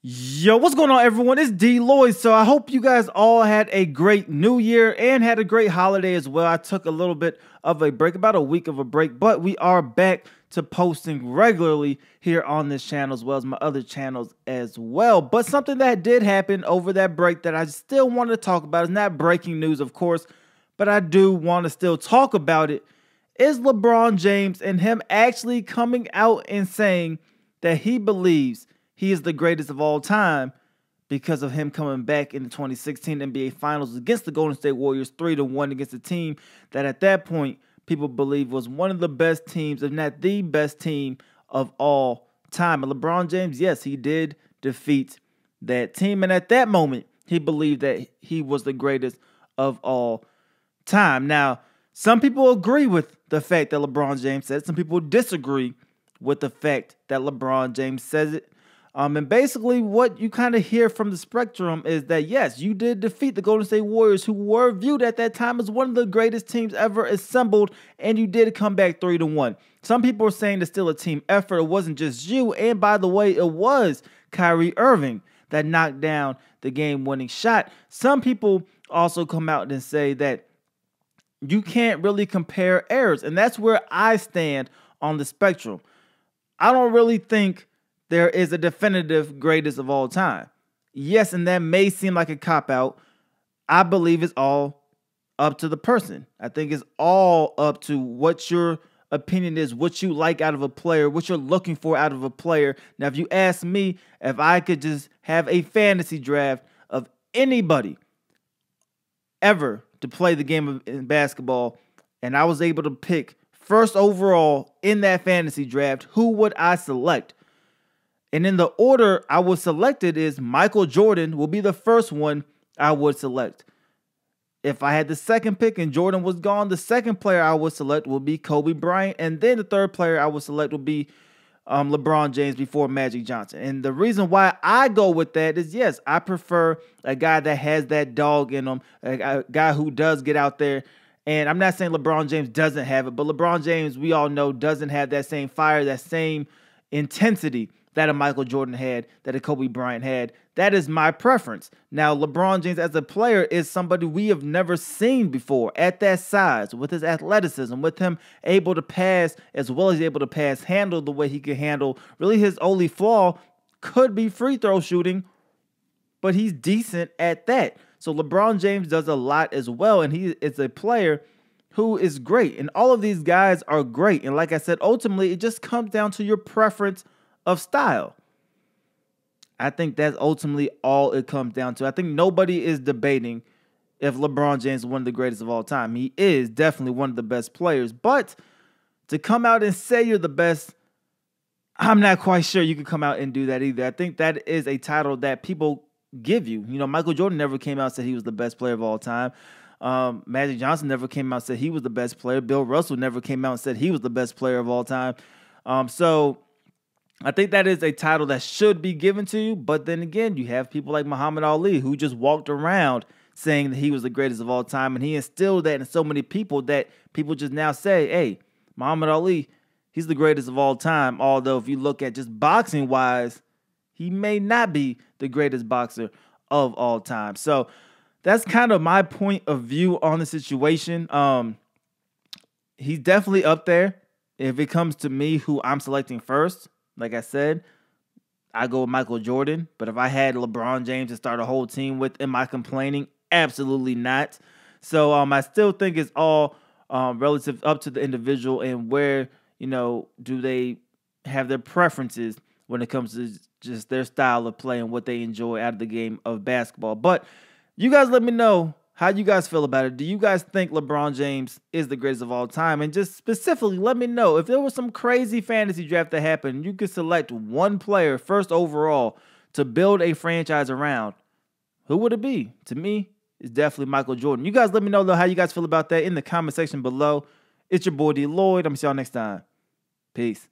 Yo, what's going on, everyone? It's DLloyd. So I hope you guys all had a great new year and had a great holiday as well. I took a little bit of a break, about a week of a break, but we are back to posting regularly here on this channel as well as my other channels as well. But something that did happen over that break that I still want to talk about is not breaking news, of course, but I do want to still talk about it, is LeBron James and him actually coming out and saying that he believes he is the greatest of all time because of him coming back in the 2016 NBA Finals against the Golden State Warriors 3-1 against a team that at that point people believe was one of the best teams, if not the best team of all time. And LeBron James, yes, he did defeat that team. And at that moment, he believed that he was the greatest of all time. Now, some people agree with the fact that LeBron James said it. Some people disagree with the fact that LeBron James says it. And basically what you kind of hear from the spectrum is that, yes, you did defeat the Golden State Warriors, who were viewed at that time as one of the greatest teams ever assembled, and you did come back 3-1. Some people are saying it's still a team effort. It wasn't just you. And by the way, it was Kyrie Irving that knocked down the game-winning shot. Some people also come out and say that you can't really compare errors, and that's where I stand on the spectrum. I don't really think there is a definitive greatest of all time. Yes, and that may seem like a cop-out. I believe it's all up to the person. I think it's all up to what your opinion is, what you like out of a player, what you're looking for out of a player. Now, if you ask me if I could just have a fantasy draft of anybody ever to play the game of basketball, and I was able to pick first overall in that fantasy draft, who would I select? And in the order I would select it is Michael Jordan will be the first one I would select. If I had the second pick and Jordan was gone, the second player I would select will be Kobe Bryant. And then the third player I would select will be LeBron James before Magic Johnson. And the reason why I go with that is, yes, I prefer a guy that has that dog in him, a guy who does get out there. And I'm not saying LeBron James doesn't have it, but LeBron James, we all know, doesn't have that same fire, that same intensity that a Michael Jordan had, that a Kobe Bryant had. That is my preference. Now, LeBron James as a player is somebody we have never seen before at that size, with his athleticism, with him able to pass as well as able to pass, handle the way he can handle. Really, his only flaw could be free throw shooting, but he's decent at that. So LeBron James does a lot as well, and he is a player who is great. And all of these guys are great. And like I said, ultimately, it just comes down to your preference of style. I think that's ultimately all it comes down to. I think nobody is debating if LeBron James is one of the greatest of all time. He is definitely one of the best players. But to come out and say you're the best, I'm not quite sure you can come out and do that either. I think that is a title that people give you. You know, Michael Jordan never came out and said he was the best player of all time. Magic Johnson never came out and said he was the best player. Bill Russell never came out and said he was the best player of all time. So I think that is a title that should be given to you. But then again, you have people like Muhammad Ali, who just walked around saying that he was the greatest of all time. And he instilled that in so many people that people just now say, hey, Muhammad Ali, he's the greatest of all time. Although if you look at just boxing wise, he may not be the greatest boxer of all time. So that's kind of my point of view on the situation. He's definitely up there. If it comes to me, who I'm selecting first, like I said, I go with Michael Jordan. But if I had LeBron James to start a whole team with, am I complaining? Absolutely not. So I still think it's all relative up to the individual and where, you know, do they have their preferences when it comes to just their style of play and what they enjoy out of the game of basketball. But you guys let me know how you guys feel about it. Do you guys think LeBron James is the greatest of all time? And just specifically, let me know if there was some crazy fantasy draft that happened. You could select one player first overall to build a franchise around. Who would it be? To me, it's definitely Michael Jordan. You guys let me know, though, how you guys feel about that in the comment section below. It's your boy DLloyd. I'm going to see y'all next time. Peace.